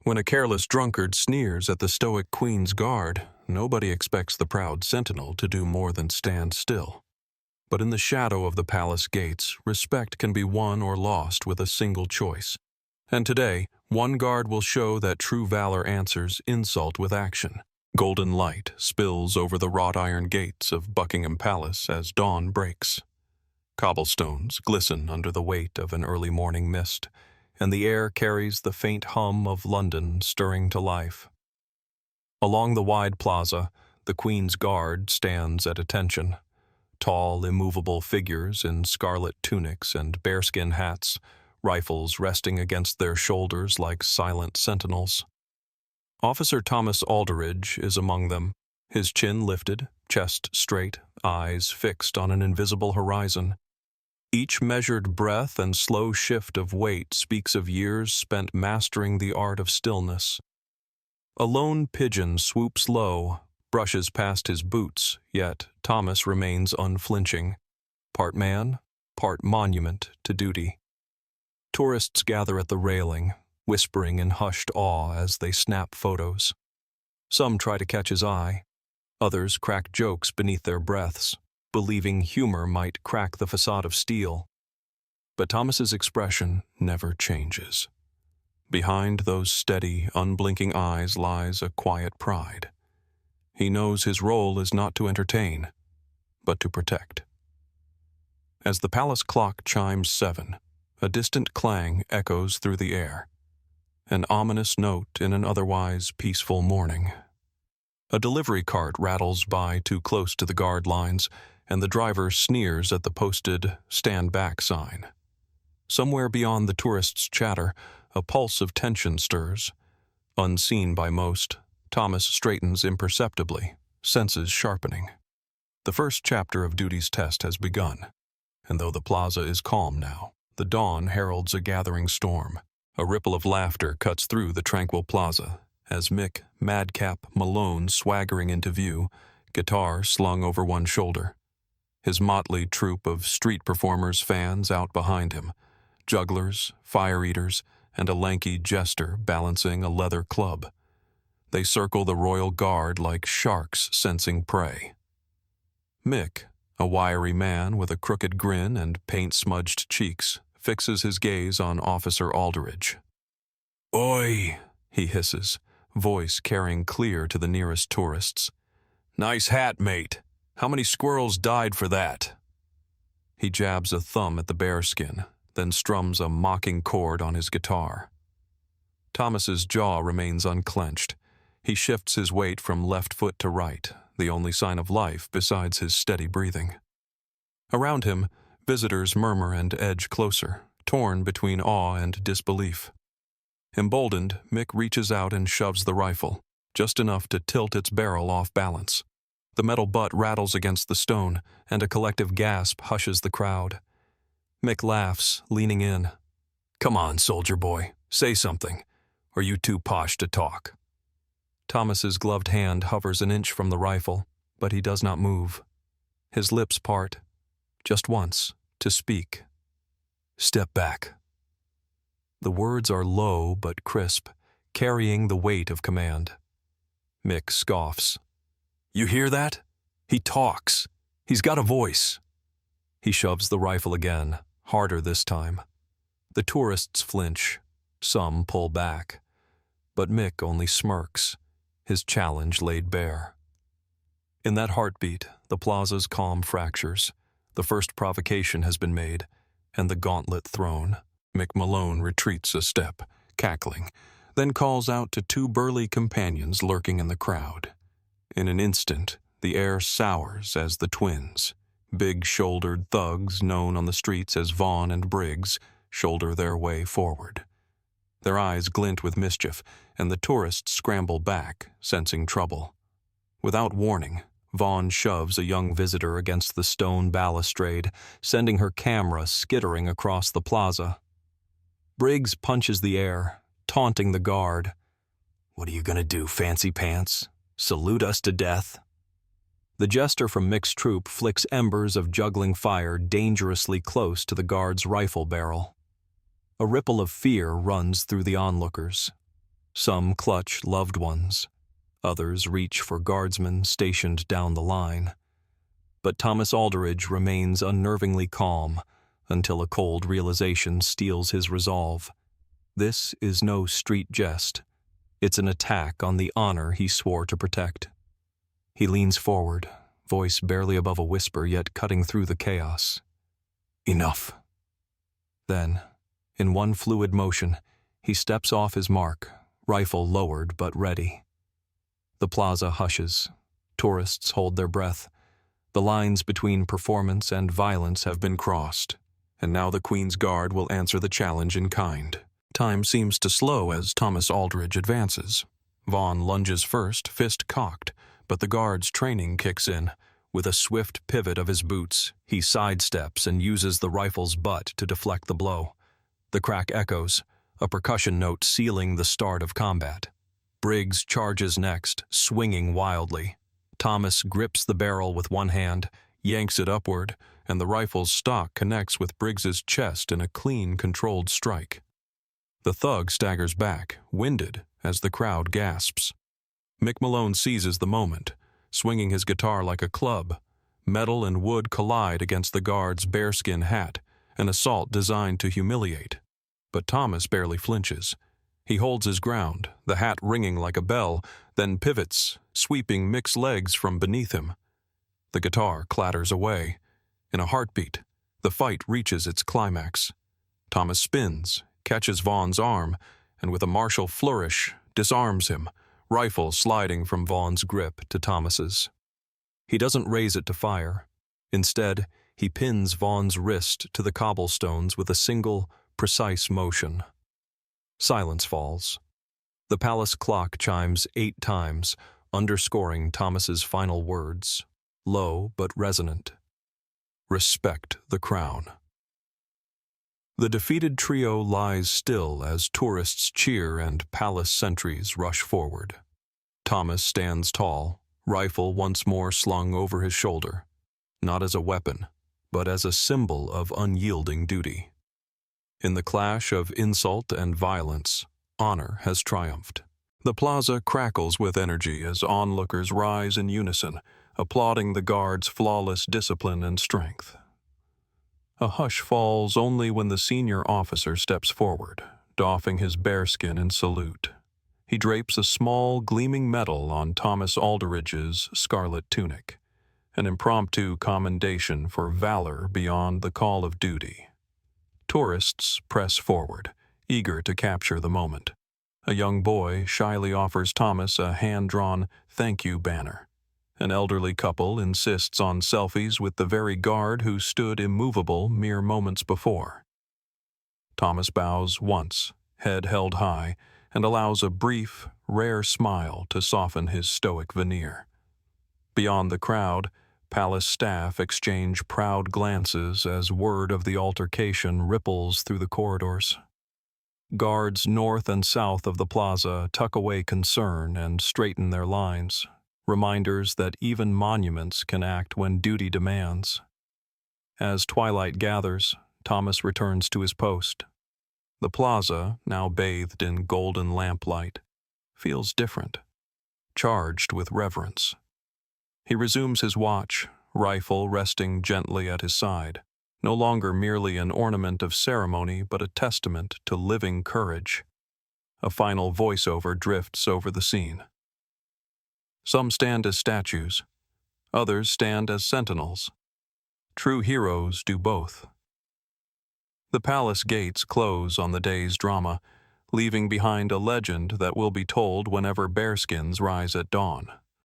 When a careless drunkard sneers at the stoic queen's guard, nobody expects the proud sentinel to do more than stand still. But in the shadow of the palace gates, respect can be won or lost with a single choice. And today, one guard will show that true valor answers insult with action. Golden light spills over the wrought iron gates of Buckingham Palace as dawn breaks. Cobblestones glisten under the weight of an early morning mist, and the air carries the faint hum of London stirring to life. Along the wide plaza, the Queen's Guard stands at attention. Tall, immovable figures in scarlet tunics and bearskin hats, rifles resting against their shoulders like silent sentinels. Officer Thomas Aldridge is among them, his chin lifted, chest straight, eyes fixed on an invisible horizon. Each measured breath and slow shift of weight speaks of years spent mastering the art of stillness. A lone pigeon swoops low, brushes past his boots, yet Thomas remains unflinching, part man, part monument to duty. Tourists gather at the railing, whispering in hushed awe as they snap photos. Some try to catch his eye, others crack jokes beneath their breaths, believing humor might crack the facade of steel. But Thomas's expression never changes. Behind those steady, unblinking eyes lies a quiet pride. He knows his role is not to entertain, but to protect. As the palace clock chimes 7, a distant clang echoes through the air, an ominous note in an otherwise peaceful morning. A delivery cart rattles by too close to the guard lines, and the driver sneers at the posted "Stand Back" sign. Somewhere beyond the tourists' chatter, a pulse of tension stirs. Unseen by most, Thomas straightens imperceptibly, senses sharpening. The first chapter of duty's test has begun, and though the plaza is calm now, the dawn heralds a gathering storm. A ripple of laughter cuts through the tranquil plaza as Mick "Madcap" Malone swaggering into view, guitar slung over one shoulder. His motley troupe of street performers fans out behind him, jugglers, fire-eaters, and a lanky jester balancing a leather club. They circle the royal guard like sharks sensing prey. Mick, a wiry man with a crooked grin and paint-smudged cheeks, fixes his gaze on Officer Aldridge. "Oi," he hisses, voice carrying clear to the nearest tourists. "Nice hat, mate. How many squirrels died for that?" He jabs a thumb at the bearskin, then strums a mocking chord on his guitar. Thomas's jaw remains unclenched. He shifts his weight from left foot to right, the only sign of life besides his steady breathing. Around him, visitors murmur and edge closer, torn between awe and disbelief. Emboldened, Mick reaches out and shoves the rifle, just enough to tilt its barrel off balance. The metal butt rattles against the stone, and a collective gasp hushes the crowd. Mick laughs, leaning in. "Come on, soldier boy, say something. Or you too posh to talk?" Thomas's gloved hand hovers an inch from the rifle, but he does not move. His lips part, just once, to speak. "Step back." The words are low but crisp, carrying the weight of command. Mick scoffs. "You hear that? He talks. He's got a voice." He shoves the rifle again, harder this time. The tourists flinch. Some pull back. But Mick only smirks, his challenge laid bare. In that heartbeat, the plaza's calm fractures. The first provocation has been made, and the gauntlet thrown. Mick Malone retreats a step, cackling, then calls out to two burly companions lurking in the crowd. In an instant, the air sours as the twins, big-shouldered thugs known on the streets as Vaughn and Briggs, shoulder their way forward. Their eyes glint with mischief, and the tourists scramble back, sensing trouble. Without warning, Vaughn shoves a young visitor against the stone balustrade, sending her camera skittering across the plaza. Briggs punches the air, taunting the guard. "What are you gonna do, fancy pants? Salute us to death?" The jester from Mick's troop flicks embers of juggling fire dangerously close to the guard's rifle barrel. A ripple of fear runs through the onlookers. Some clutch loved ones. Others reach for guardsmen stationed down the line. But Thomas Aldridge remains unnervingly calm until a cold realization steals his resolve. This is no street jest. It's an attack on the honor he swore to protect. He leans forward, voice barely above a whisper yet cutting through the chaos. Enough. Then, in one fluid motion, he steps off his mark, rifle lowered but ready. The plaza hushes. Tourists hold their breath. The lines between performance and violence have been crossed, and now the Queen's Guard will answer the challenge in kind. Time seems to slow as Thomas Aldridge advances. Vaughn lunges first, fist cocked, but the guard's training kicks in. With a swift pivot of his boots, he sidesteps and uses the rifle's butt to deflect the blow. The crack echoes, a percussion note sealing the start of combat. Briggs charges next, swinging wildly. Thomas grips the barrel with one hand, yanks it upward, and the rifle's stock connects with Briggs's chest in a clean, controlled strike. The thug staggers back, winded, as the crowd gasps. Mick Malone seizes the moment, swinging his guitar like a club. Metal and wood collide against the guard's bearskin hat, an assault designed to humiliate. But Thomas barely flinches. He holds his ground, the hat ringing like a bell, then pivots, sweeping Mick's legs from beneath him. The guitar clatters away. In a heartbeat, the fight reaches its climax. Thomas spins, catches Vaughn's arm, and with a martial flourish, disarms him, rifle sliding from Vaughn's grip to Thomas's. He doesn't raise it to fire. Instead, he pins Vaughn's wrist to the cobblestones with a single, precise motion. Silence falls. The palace clock chimes 8 times, underscoring Thomas's final words, low but resonant. Respect the crown. The defeated trio lies still as tourists cheer and palace sentries rush forward. Thomas stands tall, rifle once more slung over his shoulder, not as a weapon, but as a symbol of unyielding duty. In the clash of insult and violence, honor has triumphed. The plaza crackles with energy as onlookers rise in unison, applauding the guard's flawless discipline and strength. A hush falls only when the senior officer steps forward, doffing his bearskin in salute. He drapes a small, gleaming medal on Thomas Aldridge's scarlet tunic, an impromptu commendation for valor beyond the call of duty. Tourists press forward, eager to capture the moment. A young boy shyly offers Thomas a hand-drawn "thank you" banner. An elderly couple insists on selfies with the very guard who stood immovable mere moments before. Thomas bows once, head held high, and allows a brief, rare smile to soften his stoic veneer. Beyond the crowd, palace staff exchange proud glances as word of the altercation ripples through the corridors. Guards north and south of the plaza tuck away concern and straighten their lines, reminders that even monuments can act when duty demands. As twilight gathers, Thomas returns to his post. The plaza, now bathed in golden lamplight, feels different, charged with reverence. He resumes his watch, rifle resting gently at his side, no longer merely an ornament of ceremony but a testament to living courage. A final voiceover drifts over the scene. Some stand as statues, others stand as sentinels. True heroes do both. The palace gates close on the day's drama, leaving behind a legend that will be told whenever bearskins rise at dawn.